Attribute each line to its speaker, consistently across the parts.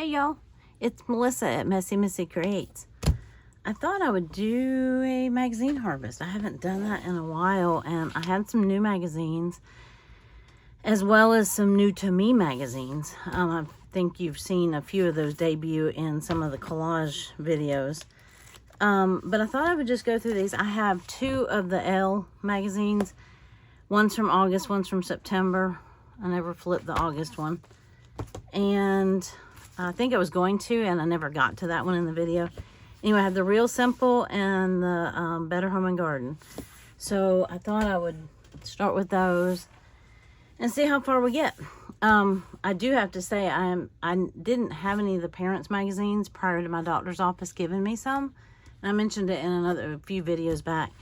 Speaker 1: Hey y'all, it's Melissa at Messy Missy Creates. I thought I would do a magazine harvest. I haven't done that in a while, and I had some new magazines as well as some new to me magazines. I think you've seen a few of those debut in some of the collage videos. But I thought I would just go through these. I have two of the Elle magazines. One's from August, one's from September. I never flipped the August one. And I think I was going to, and I never got to that one in the video. Anyway, I have the Real Simple and the Better Home and Garden. So I thought I would start with those and see how far we get. I do have to say I didn't have any of the parents magazines prior to my doctor's office giving me some. And I mentioned it in a few videos back.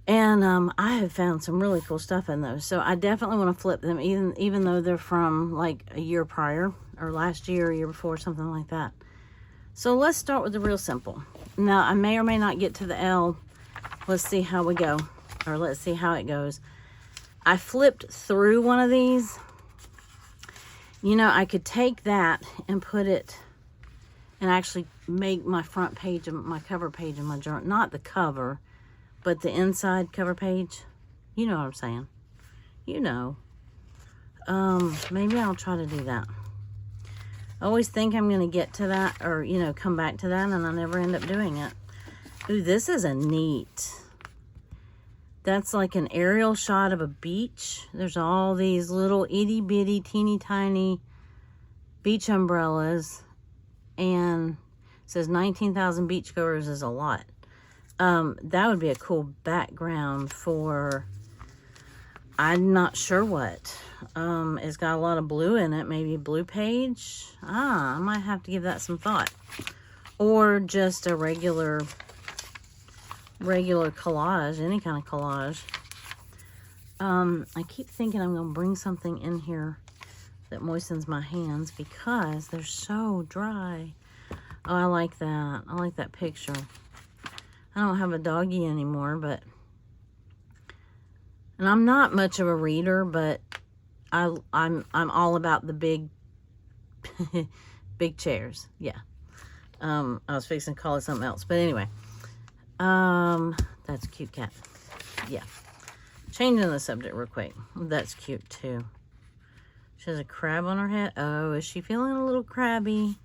Speaker 1: And I have found some really cool stuff in those. So I definitely want to flip them, even though they're from like a year prior, or last year, or year before, something like that. So let's start with the Real Simple. Now, I may or may not get to the Elle. Let's see how we go, or let's see how it goes. I flipped through one of these. You know, I could take that and put it and actually make my front page, my cover page of my journal. Not the cover, but the inside cover page. You know what I'm saying. You know. Maybe I'll try to do that. I always think I'm going to get to that, or, you know, come back to that, and I never end up doing it. Ooh, this is a neat. That's like an aerial shot of a beach. There's all these little itty bitty, teeny tiny beach umbrellas. And it says 19,000 beachgoers is a lot. That would be a cool background for, I'm not sure what. It's got a lot of blue in it, maybe a blue page. I might have to give that some thought. Or just a regular collage, any kind of collage. I keep thinking I'm going to bring something in here that moistens my hands because they're so dry. Oh, I like that. I like that picture. I don't have a doggy anymore, and I'm not much of a reader, but I'm all about the big big chairs. Yeah. I was fixing to call it something else, but anyway. That's a cute cat. Yeah. Changing the subject real quick. That's cute too. She has a crab on her head. Oh, is she feeling a little crabby?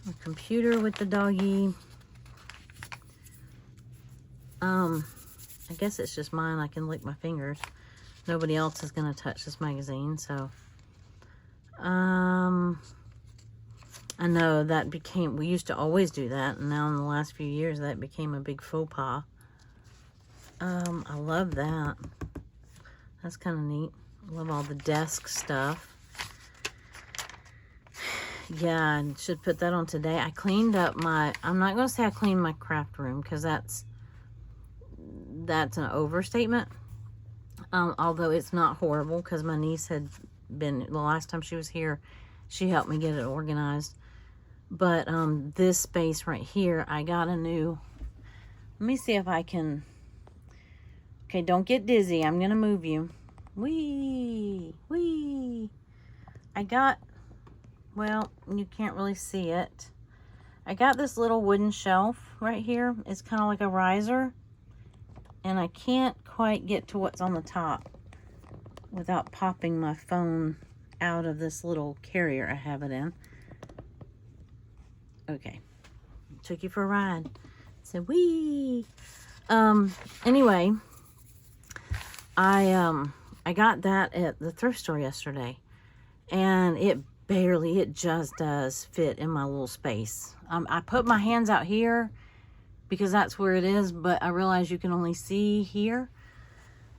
Speaker 1: A computer with the doggy. I guess it's just mine. I can lick my fingers. Nobody else is going to touch this magazine, so. I know that became, we used to always do that, and now in the last few years that became a big faux pas. I love that. That's kind of neat. I love all the desk stuff. Yeah, I should put that on today. I cleaned up my, I'm not going to say I cleaned my craft room, because that's an overstatement. Although it's not horrible, because my niece had been, the last time she was here, she helped me get it organized. But this space right here, I got a new, let me see if I can, okay, don't get dizzy. I'm going to move you. Whee! Whee! I got, well, you can't really see it. I got this little wooden shelf right here. It's kind of like a riser. And I can't quite get to what's on the top without popping my phone out of this little carrier I have it in. Okay. Took you for a ride. Said, wee! Anyway, I got that at the thrift store yesterday. And it just does fit in my little space. I put my hands out here because that's where it is, but I realize you can only see here.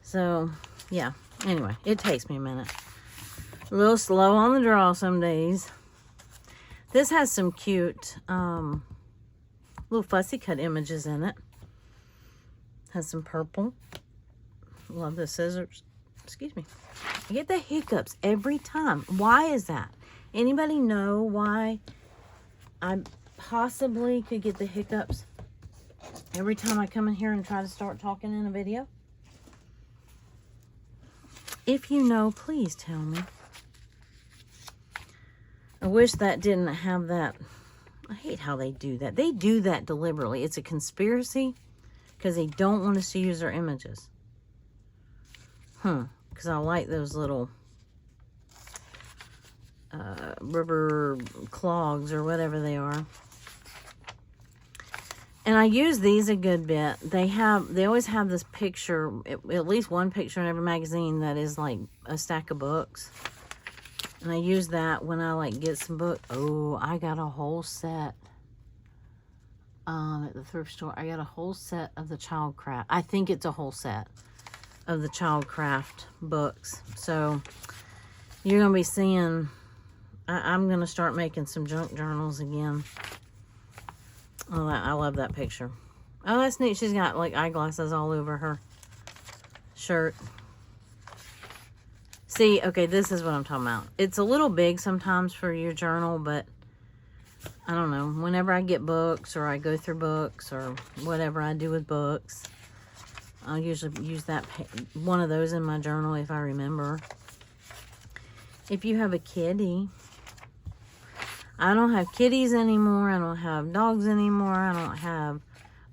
Speaker 1: So, yeah. Anyway, it takes me a minute. A little slow on the draw some days. This has some cute little fussy cut images in it. Has some purple. Love the scissors. Excuse me. I get the hiccups every time. Why is that? Anybody know why I possibly could get the hiccups every time I come in here and try to start talking in a video? If you know, please tell me. I wish that didn't have that. I hate how they do that. They do that deliberately. It's a conspiracy because they don't want us to use their images. Because I like those little rubber clogs or whatever they are. And I use these a good bit. They always have this picture, at least one picture in every magazine that is like a stack of books. And I use that when I like get some book. Oh, I got a whole set at the thrift store. I got a whole set of the Childcraft. I think it's a whole set of the Childcraft books. So you're going to be seeing, I'm going to start making some junk journals again. Oh, I love that picture. Oh, that's neat. She's got like eyeglasses all over her shirt. See, okay, this is what I'm talking about. It's a little big sometimes for your journal, but I don't know. Whenever I get books or I go through books or whatever I do with books, I'll usually use that one of those in my journal if I remember. If you have a kitty, I don't have kitties anymore. I don't have dogs anymore. I don't have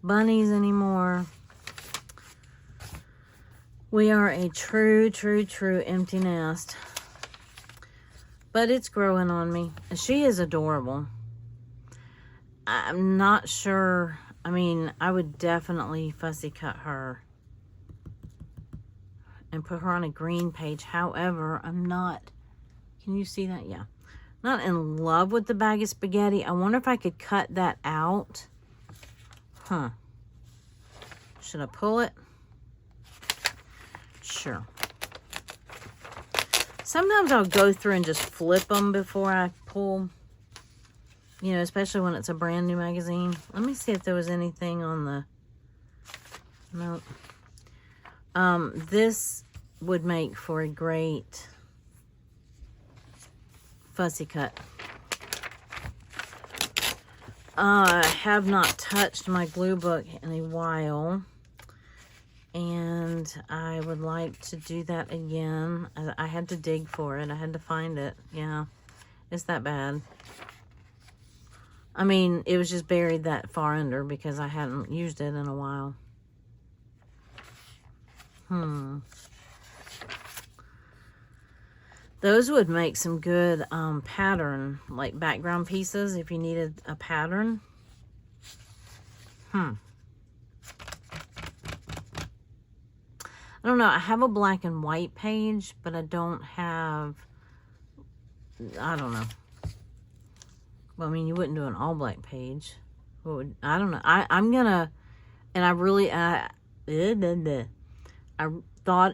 Speaker 1: bunnies anymore. We are a true empty nest. But it's growing on me. She is adorable. I'm not sure. I mean, I would definitely fussy cut her and put her on a green page. However, I'm not. Can you see that? Yeah. Not in love with the bag of spaghetti. I wonder if I could cut that out. Should I pull it? Sure. Sometimes I'll go through and just flip them before I pull. You know, especially when it's a brand new magazine. Let me see if there was anything on the... Nope. This would make for a great fussy cut. I have not touched my glue book in a while, and I would like to do that again. I had to dig for it. I had to find it. Yeah, it's that bad. I mean, it was just buried that far under because I hadn't used it in a while. Those would make some good pattern, like background pieces if you needed a pattern. I don't know. I have a black and white page, but I don't have, I don't know. Well, I mean, you wouldn't do an all black page. I don't know. I'm going to, and I really, I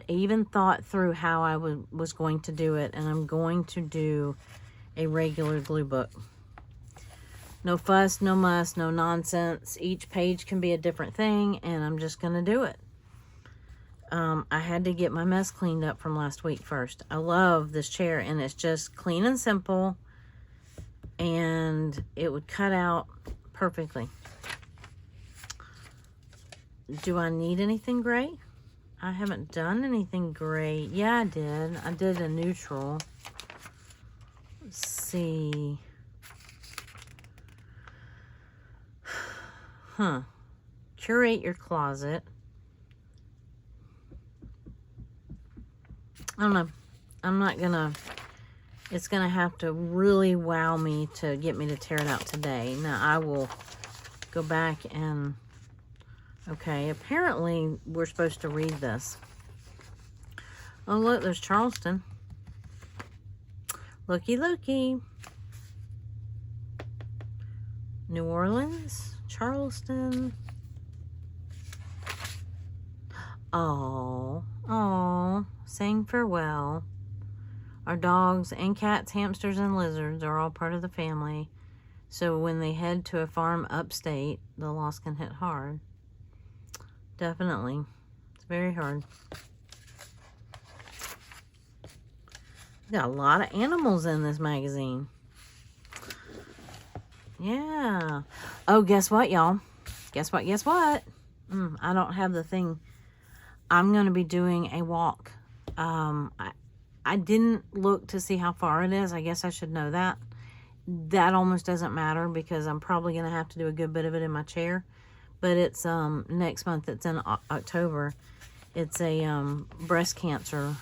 Speaker 1: even thought through how I was going to do it, and I'm going to do a regular glue book. No fuss, no muss, no nonsense. Each page can be a different thing, and I'm just going to do it. I had to get my mess cleaned up from last week first. I love this chair, and it's just clean and simple, and it would cut out perfectly. Do I need anything gray? I haven't done anything gray. Yeah, I did. I did a neutral. Let's see. Curate your closet. I don't know. I'm not gonna... It's gonna have to really wow me to get me to tear it out today. Now, I will go back and... Okay, apparently we're supposed to read this. Oh, look, there's Charleston. Looky, looky. New Orleans, Charleston. Oh, saying farewell. Our dogs and cats, hamsters, and lizards are all part of the family. So when they head to a farm upstate, the loss can hit hard. Definitely. It's very hard. Got a lot of animals in this magazine. Yeah. Oh, guess what, y'all? Guess what? Guess what? I don't have the thing. I'm going to be doing a walk. I didn't look to see how far it is. I guess I should know that. that almost doesn't matter because I'm probably going to have to do a good bit of it in my chair. But it's next month. It's in October. It's a breast cancer,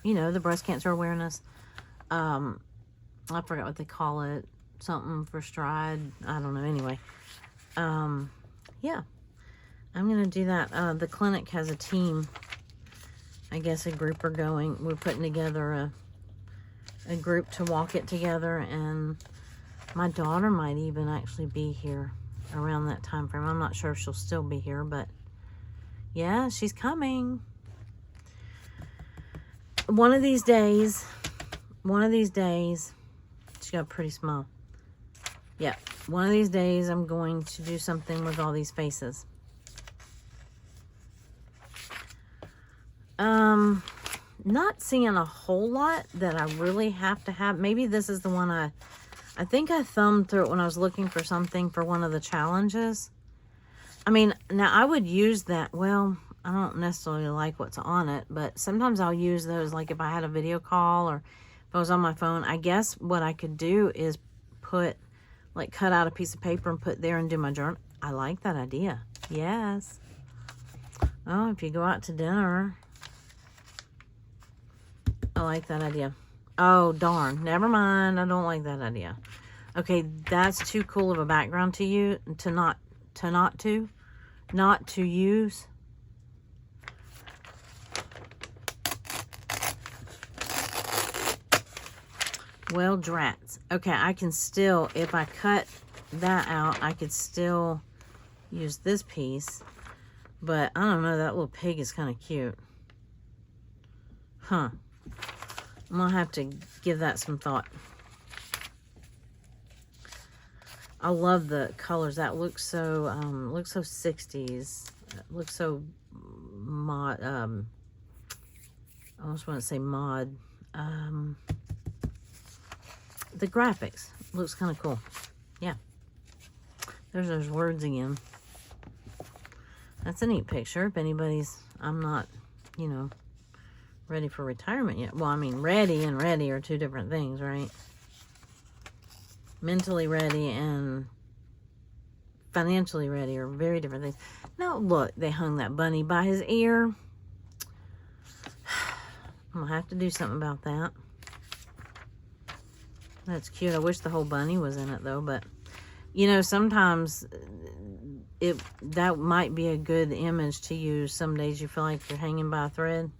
Speaker 1: you know, the breast cancer awareness. I forgot what they call it. Something for stride. I don't know. Anyway, yeah, I'm going to do that. The clinic has a team. I guess a group are going. We're putting together a group to walk it together, and my daughter might even actually be here around that time frame. I'm not sure if she'll still be here, but yeah, she's coming. One of these days, she got pretty small. Yeah, one of these days I'm going to do something with all these faces. Not seeing a whole lot that I really have to have. Maybe this is the one I think I thumbed through it when I was looking for something for one of the challenges. I mean, now I would use that. Well, I don't necessarily like what's on it, but sometimes I'll use those, like if I had a video call or if I was on my phone. I guess what I could do is cut out a piece of paper and put there and do my journal. I like that idea. Yes. Oh, if you go out to dinner, I like that idea. Oh, darn. Never mind. I don't like that idea. Okay, that's too cool of a background to use, not to use. Well, drats. Okay, I can still, if I cut that out, I could still use this piece. But I don't know, that little pig is kind of cute. Huh. I'm gonna have to give that some thought. I love the colors. That looks so 60s. It looks so mod. I almost want to say mod. The graphics looks kind of cool. Yeah. There's those words again. That's a neat picture. If anybody's, I'm not, you know, ready for retirement yet. Well, I mean, ready and ready are two different things, right? Mentally ready and financially ready are very different things. Now, look, they hung that bunny by his ear. I'm going to have to do something about that. That's cute. I wish the whole bunny was in it, though. But, you know, sometimes that might be a good image to use. Some days you feel like you're hanging by a thread.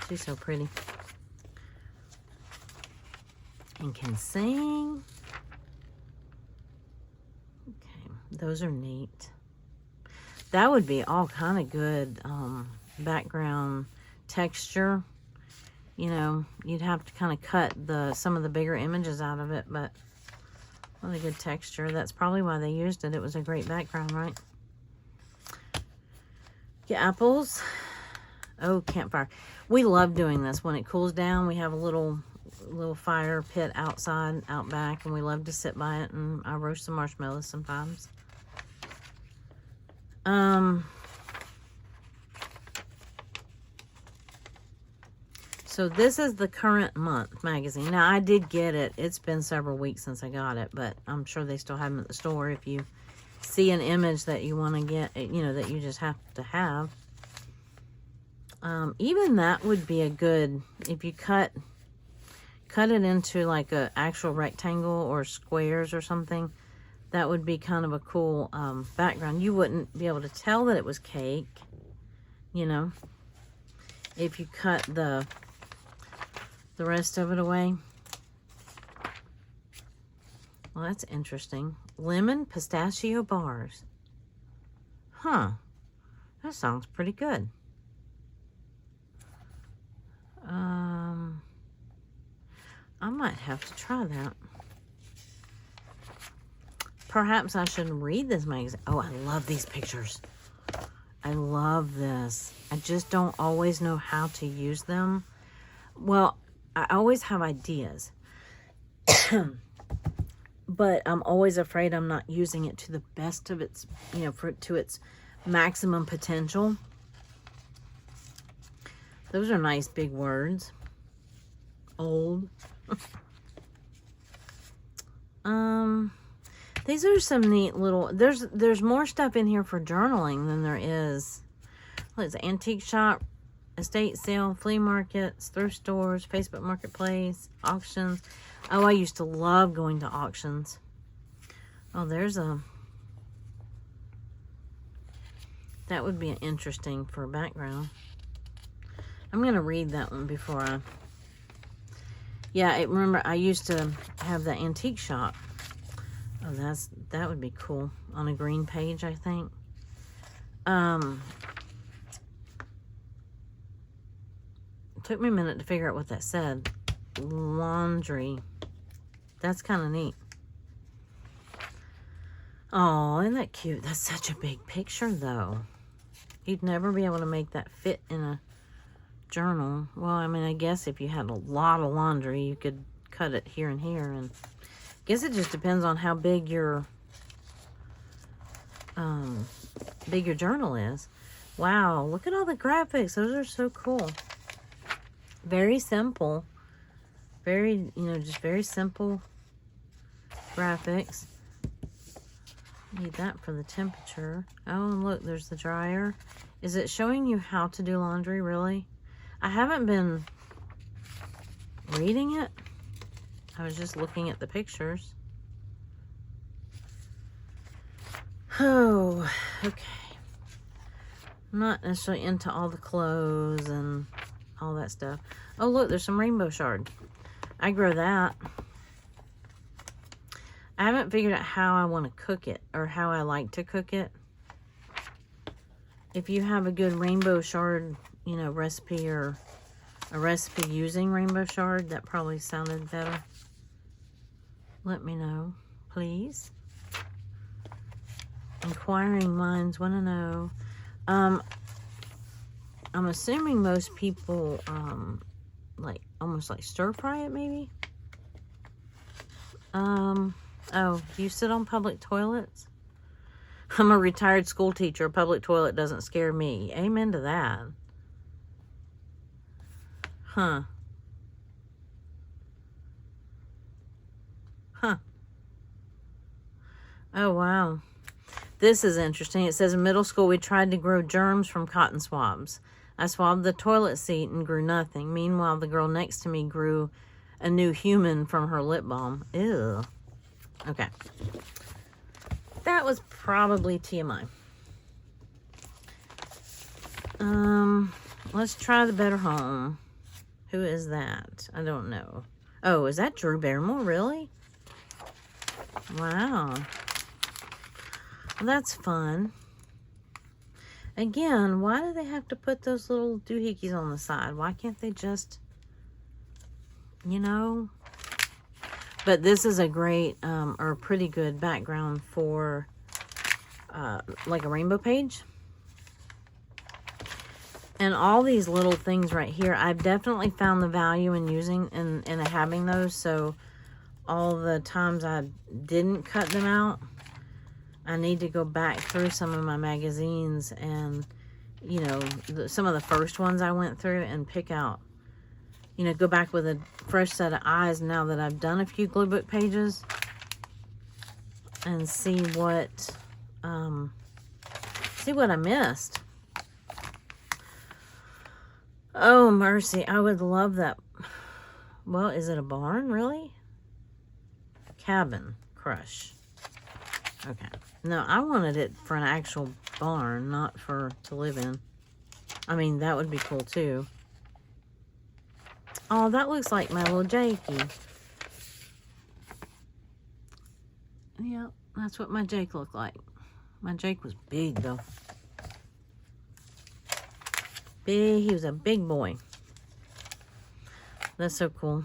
Speaker 1: She's so pretty. And can sing. Okay, those are neat. That would be all kind of good background texture. You know, you'd have to kind of cut some of the bigger images out of it, but really good texture. That's probably why they used it. It was a great background, right? Get apples. Oh, campfire. We love doing this. When it cools down, we have a little fire pit outside, out back, and we love to sit by it, and I roast some marshmallows sometimes. So this is the current month magazine. Now, I did get it. It's been several weeks since I got it, but I'm sure they still have them at the store if you see an image that you want to get, you know, that you just have to have. Even that would be a good, if you cut it into like a actual rectangle or squares or something, that would be kind of a cool background. You wouldn't be able to tell that it was cake, you know, if you cut the rest of it away. Well, that's interesting. Lemon pistachio bars. Huh. That sounds pretty good. I might have to try that. Perhaps I should read this magazine. Oh, I love these pictures. I love this. I just don't always know how to use them. Well, I always have ideas. But I'm always afraid I'm not using it to the best of its, you know, to its maximum potential. Those are nice big words. old. These are some neat little, there's more stuff in here for journaling than there is. Well, it's antique shop, estate sale, flea markets, thrift stores, Facebook Marketplace, auctions. Oh, I used to love going to auctions. Oh, there's a, that would be interesting for a background. I'm going to read that one before I, yeah, remember I used to have the antique shop. Oh, that would be cool on a green page, I think. It took me a minute to figure out what that said. Laundry. That's kind of neat. Oh, isn't that cute? That's such a big picture, though. You'd never be able to make that fit in a journal. Well, I mean, I guess if you had a lot of laundry, you could cut it here and here. And I guess it just depends on how big your journal is. Wow, look at all the graphics. Those are so cool. Very simple. Very, just very simple graphics. Need that for the temperature. Oh, and look, there's the dryer. Is it showing you how to do laundry, really? I haven't been reading it. I was just looking at the pictures. Oh, okay. I'm not necessarily into all the clothes and all that stuff. Oh, look, there's some rainbow shard. I grow that. I haven't figured out how I want to cook it or how I like to cook it. If you have a good rainbow shard, recipe or a recipe using rainbow shard, that probably sounded better. Let me know, please. Inquiring minds want to know. I'm assuming most people, almost like stir fry it, maybe. Oh, do you sit on public toilets? I'm a retired school teacher. A public toilet doesn't scare me. Amen to that. Huh. Oh, wow. This is interesting. It says in middle school, we tried to grow germs from cotton swabs. I swabbed the toilet seat and grew nothing. Meanwhile, the girl next to me grew a new human from her lip balm. Ew. Okay. That was probably TMI. Let's try the Better Home. Who is that? I don't know. Oh, is that Drew Barrymore? Really? Wow. Well, that's fun. Again, why do they have to put those little doohickeys on the side? Why can't they just, But this is a great, or pretty good background for, like a rainbow page. And all these little things right here, I've definitely found the value in using and having those. So all the times I didn't cut them out, I need to go back through some of my magazines and, some of the first ones I went through and pick out, go back with a fresh set of eyes now that I've done a few glue book pages and see what I missed. Oh, mercy. I would love that. Well, is it a barn, really? Cabin crush. Okay. No, I wanted it for an actual barn, not to live in. I mean, that would be cool, too. Oh, that looks like my little Jakey. Yep, that's what my Jake looked like. My Jake was big, though. Big, he was a big boy. That's so cool.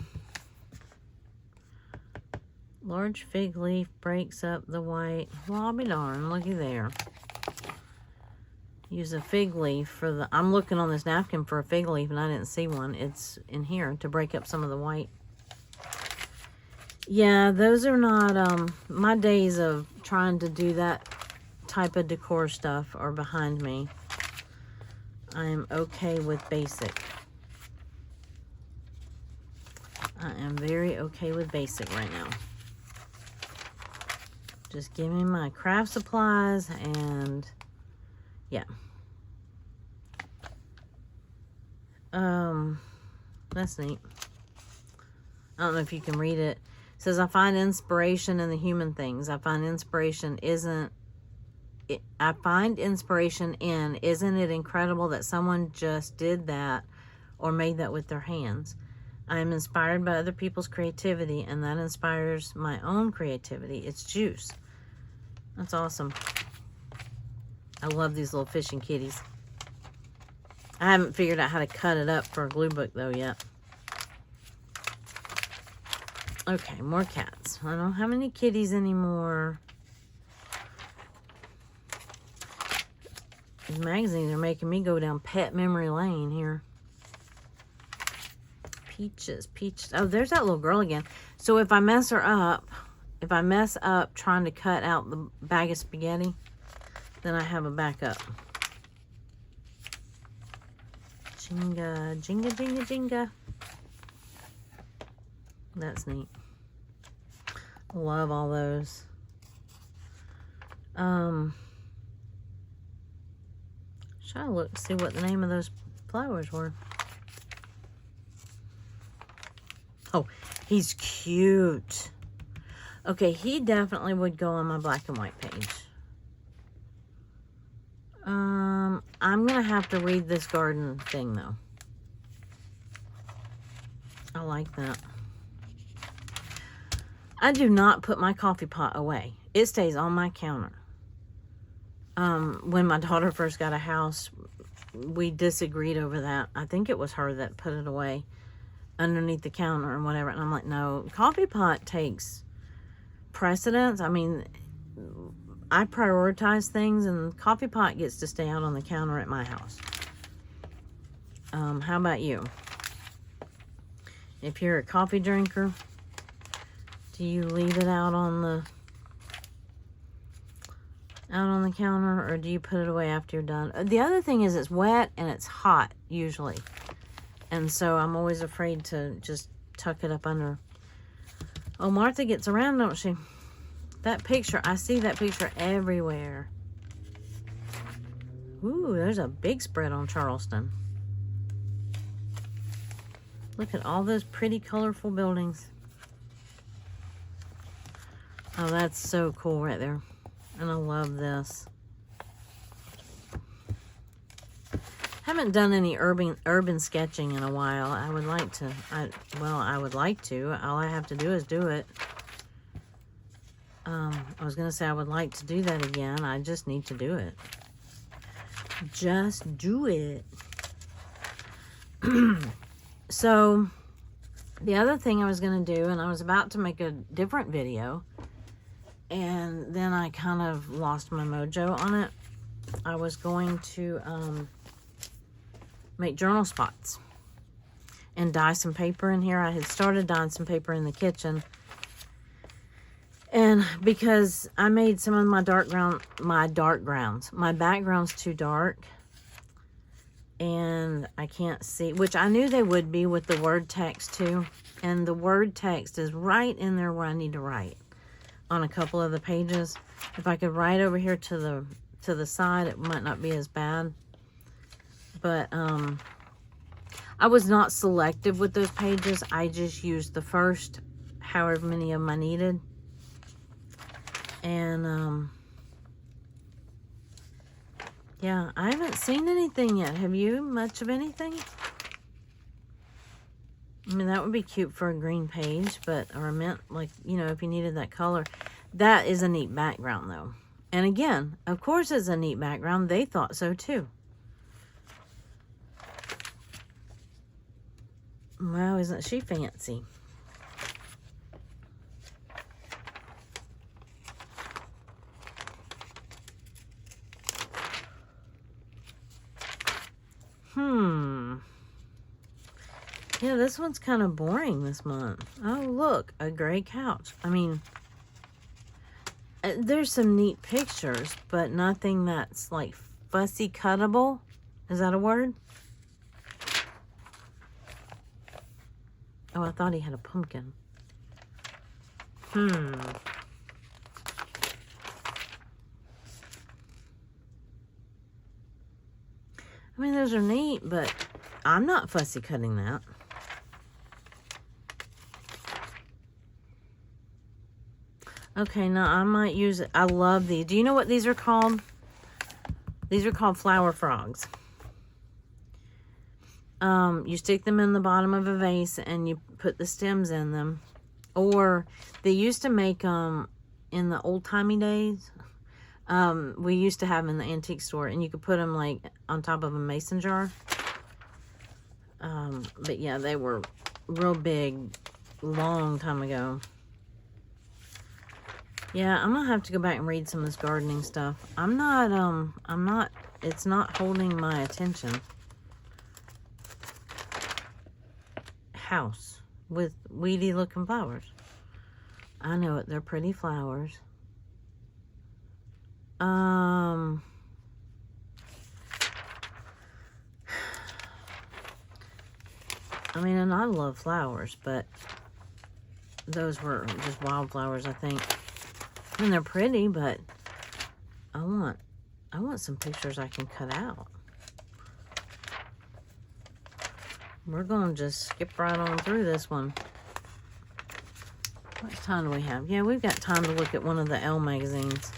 Speaker 1: Large fig leaf breaks up the white. Well, I'll be darned. Looky there. Use a fig leaf for the... I'm looking on this napkin for a fig leaf and I didn't see one. It's in here to break up some of the white. Yeah, those are not... my days of trying to do that type of decor stuff are behind me. I am okay with basic. I am very okay with basic right now. Just give me my craft supplies and yeah. That's neat. I don't know if you can read it. It says, I find inspiration in the human things. I find inspiration isn't it incredible that someone just did that or made that with their hands? I am inspired by other people's creativity, and that inspires my own creativity. It's juice. That's awesome. I love these little fishing kitties. I haven't figured out how to cut it up for a glue book though yet. Okay, more cats. I don't have any kitties anymore. These magazines are making me go down pet memory lane here. Peaches. Oh, there's that little girl again. So if I mess up trying to cut out the bag of spaghetti, then I have a backup. Jinga, jinga, jinga, jinga. That's neat. Love all those. Trying to look see what the name of those flowers were. Oh, he's cute. Okay, he definitely would go on my black and white page. I'm gonna have to read this garden thing though. I like that. I do not put my coffee pot away. It stays on my counter. When my daughter first got a house, we disagreed over that. I think it was her that put it away underneath the counter and whatever. And I'm like, no, coffee pot takes precedence. I mean, I prioritize things, and coffee pot gets to stay out on the counter at my house. How about you? If you're a coffee drinker, do you leave it out on the counter, or do you put it away after you're done? The other thing is it's wet and it's hot usually, and so I'm always afraid to just tuck it up under. Oh, Martha gets around, don't she? That picture, I see that picture everywhere. Ooh, there's a big spread on Charleston. Look at all those pretty, colorful buildings. Oh, that's so cool right there. And I love this. Haven't done any urban sketching in a while. I would like to. I would like to. All I have to do is do it. I was going to say I would like to do that again. I just need to do it. Just do it. So, the other thing I was going to do, and I was about to make a different video, and then I kind of lost my mojo on it. I was going to make journal spots and dye some paper in here. I had started dyeing some paper in the kitchen. And because I made some of my my background's too dark. And I can't see, which I knew they would be with the word text too. And the word text is right in there where I need to write on a couple of the pages. If I could write over here to the side, it might not be as bad. But I was not selective with those pages. I just used the first however many of them I needed. And yeah, I haven't seen anything yet. Have you? Much of anything? I mean, that would be cute for a green page, but, or I meant, like, you know, if you needed that color. That is a neat background, though. And again, of course it's a neat background. They thought so, too. Wow, isn't she fancy? Yeah, this one's kind of boring this month. Oh, look, a gray couch. I mean, there's some neat pictures, but nothing that's like fussy cuttable. Is that a word? Oh, I thought he had a pumpkin. I mean, those are neat, but I'm not fussy cutting that. Okay, now I might use it. I love these. Do you know what these are called? These are called flower frogs. You stick them in the bottom of a vase and you put the stems in them. Or they used to make them in the old-timey days. We used to have them in the antique store, and you could put them like on top of a mason jar. But yeah, they were real big, long time ago. Yeah, I'm gonna have to go back and read some of this gardening stuff. It's not holding my attention. House with weedy looking flowers. I know it, they're pretty flowers. I mean, and I love flowers, but those were just wildflowers, I think. And they're pretty, but I want some pictures I can cut out. We're going to just skip right on through this one. What time do we have? Yeah, we've got time to look at one of the Elle magazines.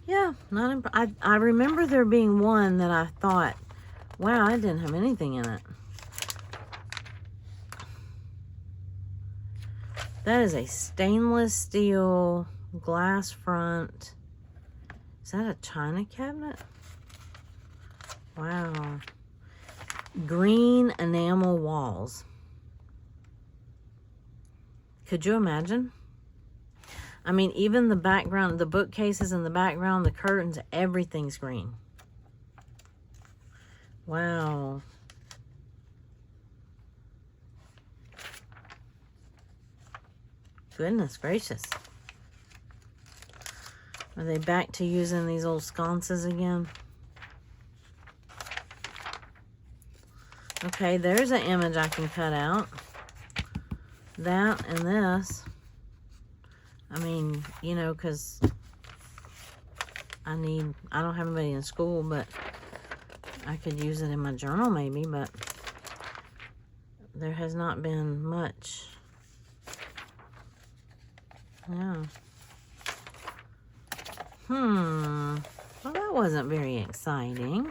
Speaker 1: Yeah, I remember there being one that I thought, wow, I didn't have anything in it. That is a stainless steel glass front. Is that a china cabinet? Wow. Green enamel walls. Could you imagine? I mean, even the background, the bookcases in the background, the curtains, everything's green. Wow. Goodness gracious. Are they back to using these old sconces again? Okay, there's an image I can cut out. That and this. I mean, you know, because I don't have anybody in school, but I could use it in my journal maybe, but there has not been much. Yeah. Well, that wasn't very exciting.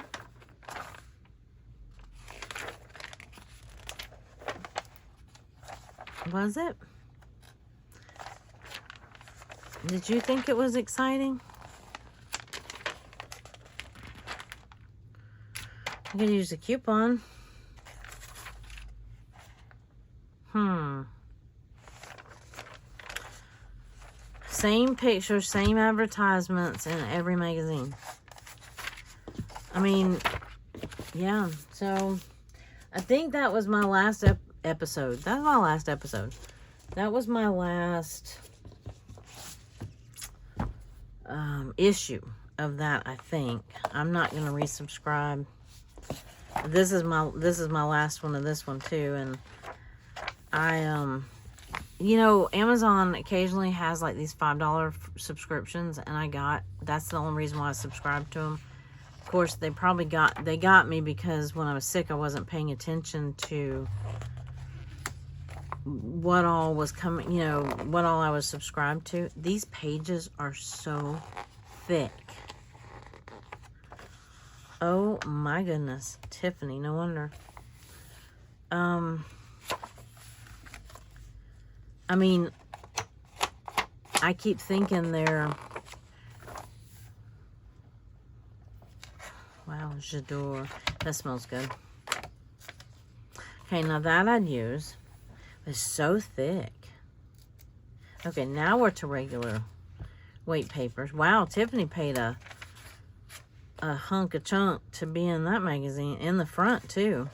Speaker 1: Was it? Did you think it was exciting? I could use a coupon. Same pictures, same advertisements in every magazine. I mean, yeah. So, I think that was my last episode. That's my last episode. That was my last issue of that, I think. I'm not going to resubscribe. This is my last one of this one too, and I you know, Amazon occasionally has like these $5 subscriptions, and that's the only reason why I subscribed to them. Of course, they got me because when I was sick, I wasn't paying attention to what all was coming, you know, what all I was subscribed to. These pages are so thick. Oh my goodness. Tiffany, no wonder. I mean, I keep thinking they're... Wow, J'adore. That smells good. Okay, now that I'd use. It's so thick. Okay, now we're to regular weight papers. Wow, Tiffany paid a hunk of chunk to be in that magazine. In the front, too.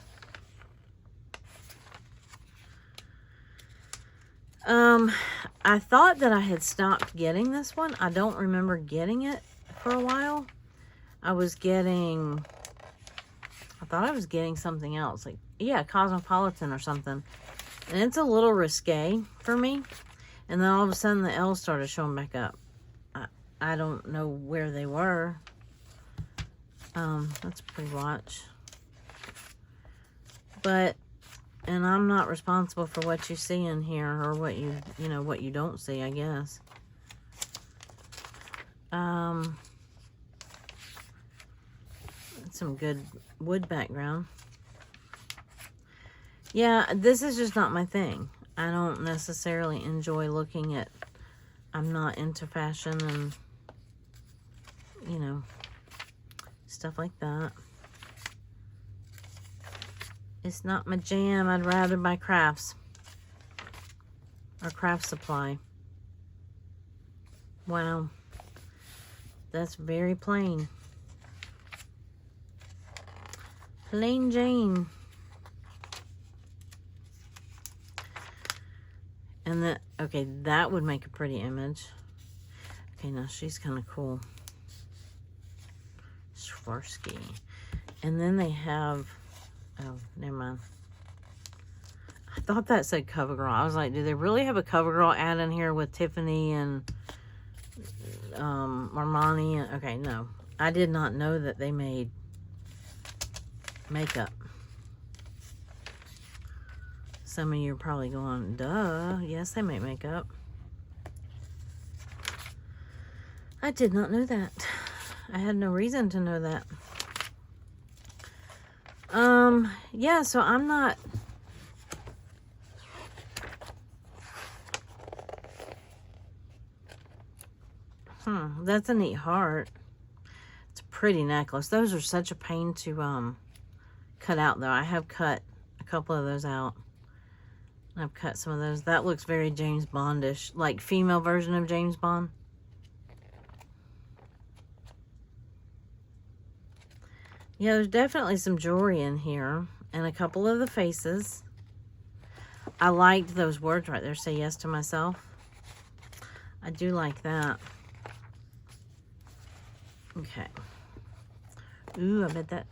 Speaker 1: I thought that I had stopped getting this one. I don't remember getting it for a while. I thought I was getting something else. Like, yeah, Cosmopolitan or something. And it's a little risque for me. And then all of a sudden the Elle started showing back up. I don't know where they were. That's a pretty watch. But, and I'm not responsible for what you see in here, or what you know, what you don't see, I guess. Some good wood background. Yeah, this is just not my thing. I don't necessarily enjoy looking at, I'm not into fashion and, you know, stuff like that. It's not my jam. I'd rather buy crafts or craft supply. Wow. That's very plain. Plain Jane. And that, okay, that would make a pretty image. Okay, now she's kind of cool. Swarovski. And then they have, oh, never mind. I thought that said CoverGirl. I was like, do they really have a CoverGirl ad in here with Tiffany and Armani? And, okay, no. I did not know that they made makeup. Some of you are probably going, duh, yes, they make makeup. I did not know that. I had no reason to know that. Yeah, so I'm not... That's a neat heart. It's a pretty necklace. Those are such a pain to cut out, though. I have cut a couple of those out. I've cut some of those. That looks very James Bondish, like female version of James Bond. Yeah, there's definitely some jewelry in here, and a couple of the faces. I liked those words right there, say yes to myself. I do like that. Okay. Ooh, I bet that...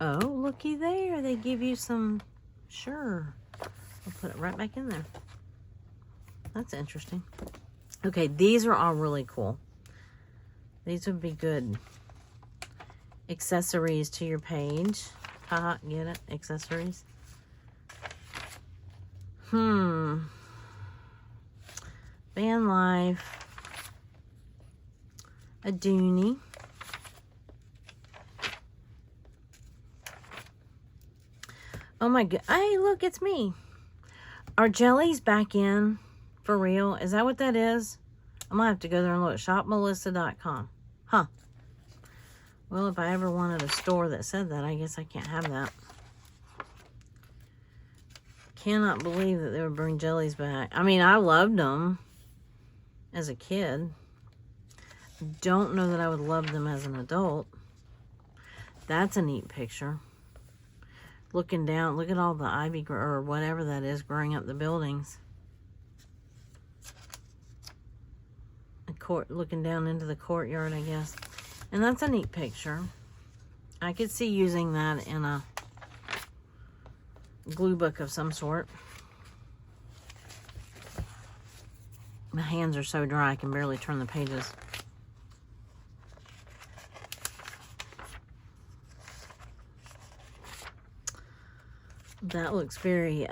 Speaker 1: Oh, looky there. They give you some... Sure. I'll put it right back in there. That's interesting. Okay, these are all really cool. These would be good accessories to your page. Haha, get it? Accessories. Van Life. A Dooney. Oh my god. Hey, look, it's me. Are jellies back in? For real? Is that what that is? I'm gonna have to go there and look. Shopmelissa.com. Huh. Well, if I ever wanted a store that said that, I guess I can't have that. Cannot believe that they would bring jellies back. I mean, I loved them as a kid. Don't know that I would love them as an adult. That's a neat picture. Looking down, look at all the ivy or whatever that is growing up the buildings. A court, looking down into the courtyard, I guess. And that's a neat picture. I could see using that in a glue book of some sort. My hands are so dry I can barely turn the pages. That looks very,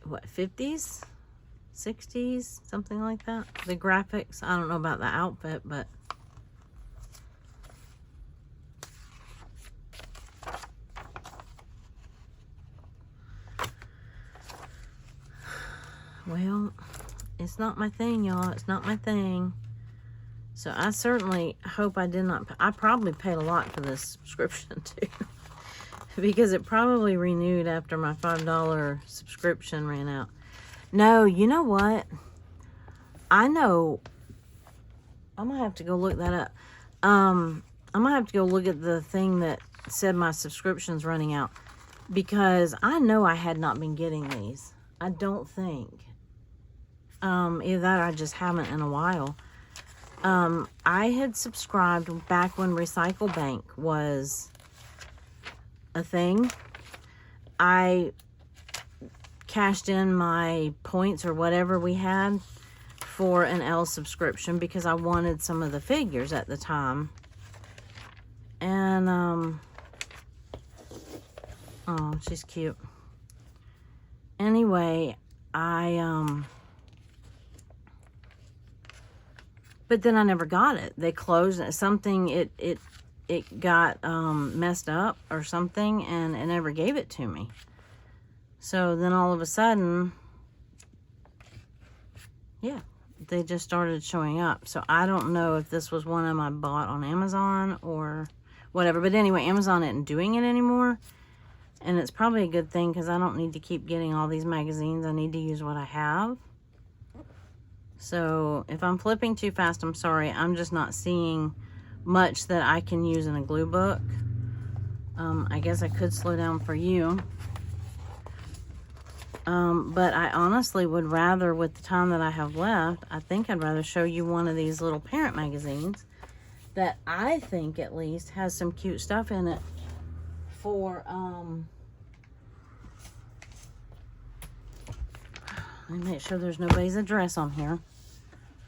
Speaker 1: what, 50s? 60s? Something like that. The graphics, I don't know about the outfit, but... Well, it's not my thing, y'all. It's not my thing. So I certainly hope I did not... I probably paid a lot for this subscription, too. Because it probably renewed after my $5 subscription ran out. No, you know what? I know. I'm going to have to go look that up. I'm going to have to go look at the thing that said my subscription's running out. Because I know I had not been getting these. I don't think. Either that or I just haven't in a while. I had subscribed back when Recycle Bank was a thing, I cashed in my points or whatever we had for an Elle subscription because I wanted some of the figures at the time. And, oh, she's cute. Anyway, but then I never got it. They closed it. Something, it got, messed up or something, and it never gave it to me. So then all of a sudden, yeah, they just started showing up. So I don't know if this was one of them I bought on Amazon or whatever. But anyway, Amazon isn't doing it anymore. And it's probably a good thing because I don't need to keep getting all these magazines. I need to use what I have. So if I'm flipping too fast, I'm sorry. I'm just not seeing much that I can use in a glue book. I guess I could slow down for you. But I honestly would rather, with the time that I have left, I think I'd rather show you one of these little parent magazines that I think at least has some cute stuff in it for, let me make sure there's nobody's address on here.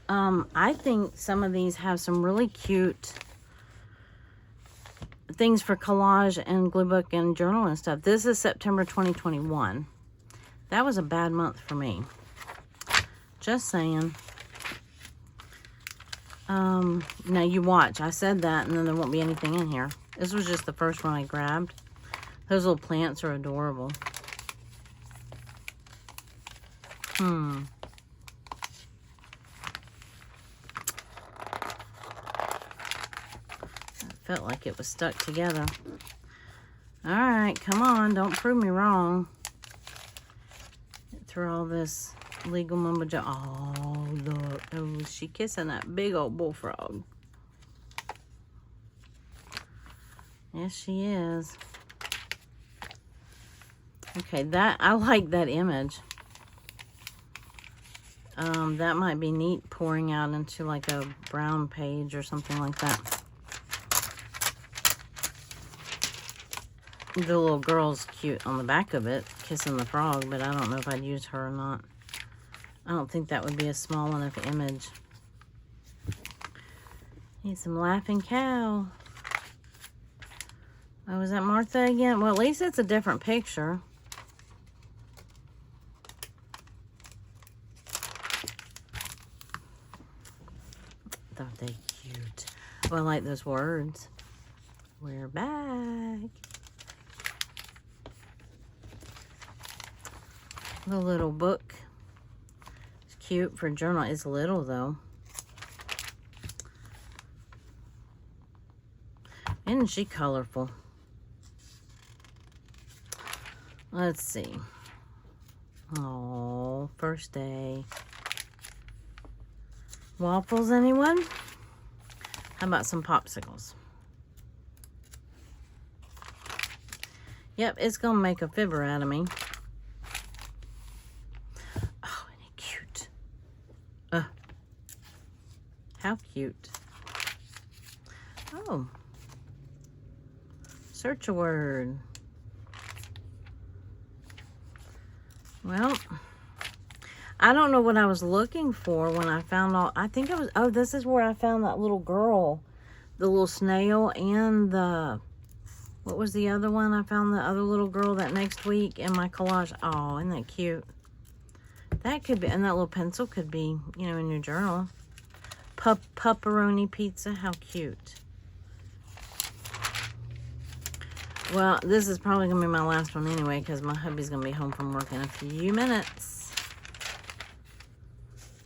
Speaker 1: I think some of these have some really cute things for collage and glue book and journal and stuff. This is September 2021. That was a bad month for me. Just saying. Now you watch. I said that and then there won't be anything in here. This was just the first one I grabbed. Those little plants are adorable. I felt like it was stuck together. All right, come on. Don't prove me wrong. Through all this legal mumbo jumbo. Oh, look. Oh, she kissing that big old bullfrog. Yes, she is. Okay, that I like that image. That might be neat pouring out into like a brown page or something like that. The little girl's cute on the back of it, kissing the frog, but I don't know if I'd use her or not. I don't think that would be a small enough image. Need some laughing cow. Oh, is that Martha again? Well, at least it's a different picture. Thought they cute. Oh, I like those words. We're back. The little book. It's cute for journal. It's little though. Isn't she colorful? Let's see. Oh, first day. Waffles, anyone? How about some popsicles? Yep, it's gonna make a fibber out of me. Oh, isn't it cute? How cute. Oh. Search a word. Well, I don't know what I was looking for when I found all, I think I was, oh, this is where I found that little girl, the little snail, and the, what was the other one? I found the other little girl that next week in my collage. Oh, isn't that cute? That could be, and that little pencil could be, you know, in your journal. Pepperoni pizza, how cute. Well, this is probably going to be my last one anyway, because my hubby's going to be home from work in a few minutes.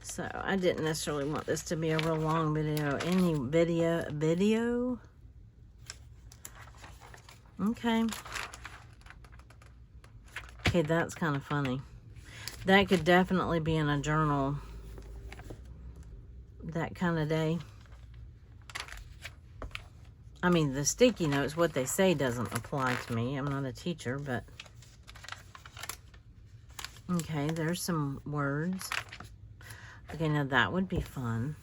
Speaker 1: So, I didn't necessarily want this to be a real long video. Any video? Okay. Okay, that's kind of funny. That could definitely be in a journal that kind of day. I mean, the sticky notes, what they say doesn't apply to me. I'm not a teacher, but... Okay, there's some words. Okay, now that would be fun.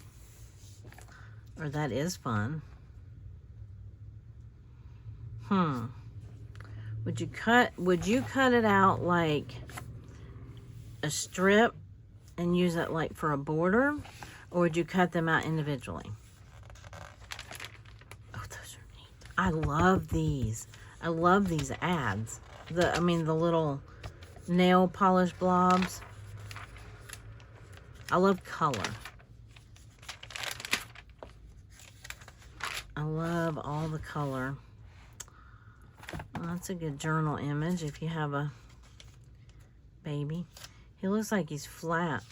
Speaker 1: Or that is fun. Would you cut it out like a strip and use it like for a border, or would you cut them out individually? Oh, those are neat. I love these. I love these ads. The little nail polish blobs. I love color. I love all the color. Well, that's a good journal image if you have a baby. He looks like he's flat.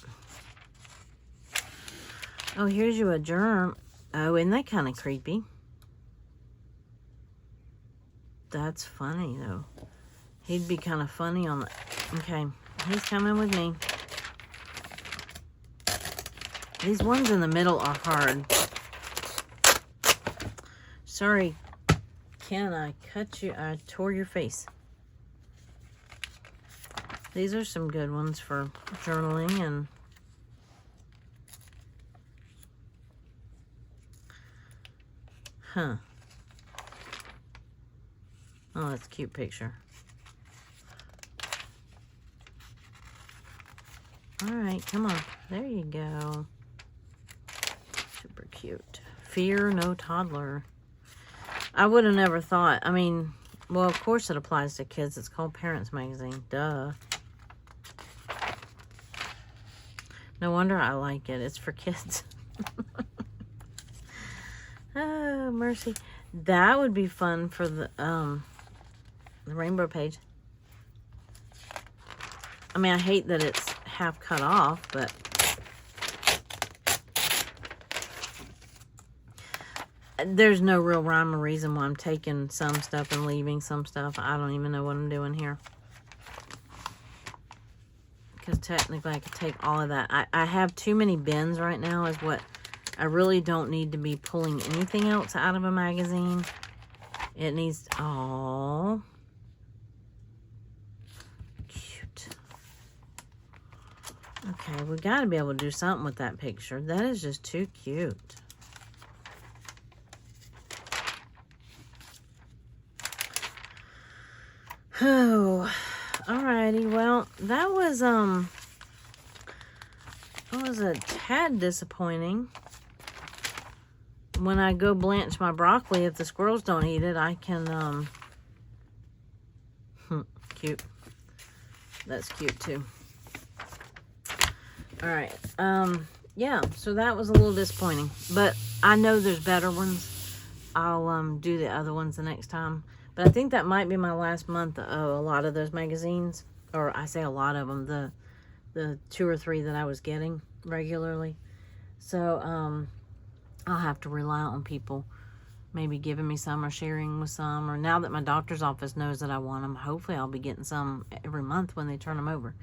Speaker 1: Oh, here's you a germ. Oh, isn't that kind of creepy? That's funny, though. He'd be kind of funny on the... Okay, he's coming with me. These ones in the middle are hard. Sorry, Ken, I cut you. I tore your face. These are some good ones for journaling and... Huh. Oh, that's a cute picture. All right, come on. There you go. Super cute. Fear no toddler. I would have never thought. I mean, well, of course it applies to kids. It's called Parents Magazine. Duh. No wonder I like it. It's for kids. Oh, mercy. That would be fun for the rainbow page. I mean, I hate that it's half cut off, but there's no real rhyme or reason why I'm taking some stuff and leaving some stuff. I don't even know what I'm doing here. Because technically I could take all of that. I have too many bins right now is what... I really don't need to be pulling anything else out of a magazine. It needs... Oh, cute. Okay, we got to be able to do something with that picture. That is just too cute. Oh, alrighty. Well, that was a tad disappointing. When I go blanch my broccoli, if the squirrels don't eat it, I can, cute. That's cute too. All right. Yeah, so that was a little disappointing, but I know there's better ones. I'll, do the other ones the next time, but I think that might be my last month of a lot of those magazines, or I say a lot of them, the 2 or 3 that I was getting regularly. So, I'll have to rely on people maybe giving me some or sharing with some. Or now that my doctor's office knows that I want them, hopefully I'll be getting some every month when they turn them over.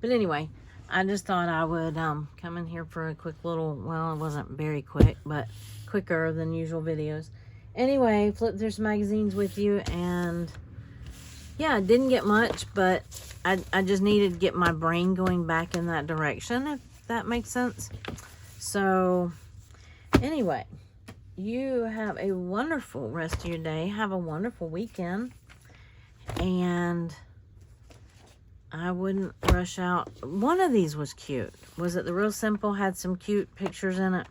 Speaker 1: But anyway, I just thought I would come in here for a quick little, well, it wasn't very quick, but quicker than usual videos. Anyway, flip through some magazines with you. And yeah, I didn't get much, but I just needed to get my brain going back in that direction, if that makes sense. So... Anyway, you have a wonderful rest of your day. Have a wonderful weekend. And I wouldn't rush out. One of these was cute. Was it the Real Simple? Had some cute pictures in it.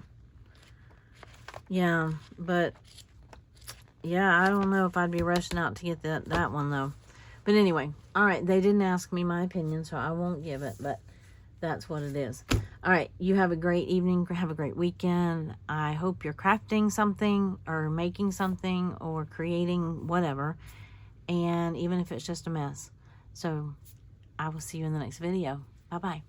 Speaker 1: Yeah, but yeah, I don't know if I'd be rushing out to get that one though. But anyway, all right, they didn't ask me my opinion, so I won't give it, but that's what it is. All right, you have a great evening. Have a great weekend. I hope you're crafting something or making something or creating whatever. And even if it's just a mess. So I will see you in the next video. Bye-bye.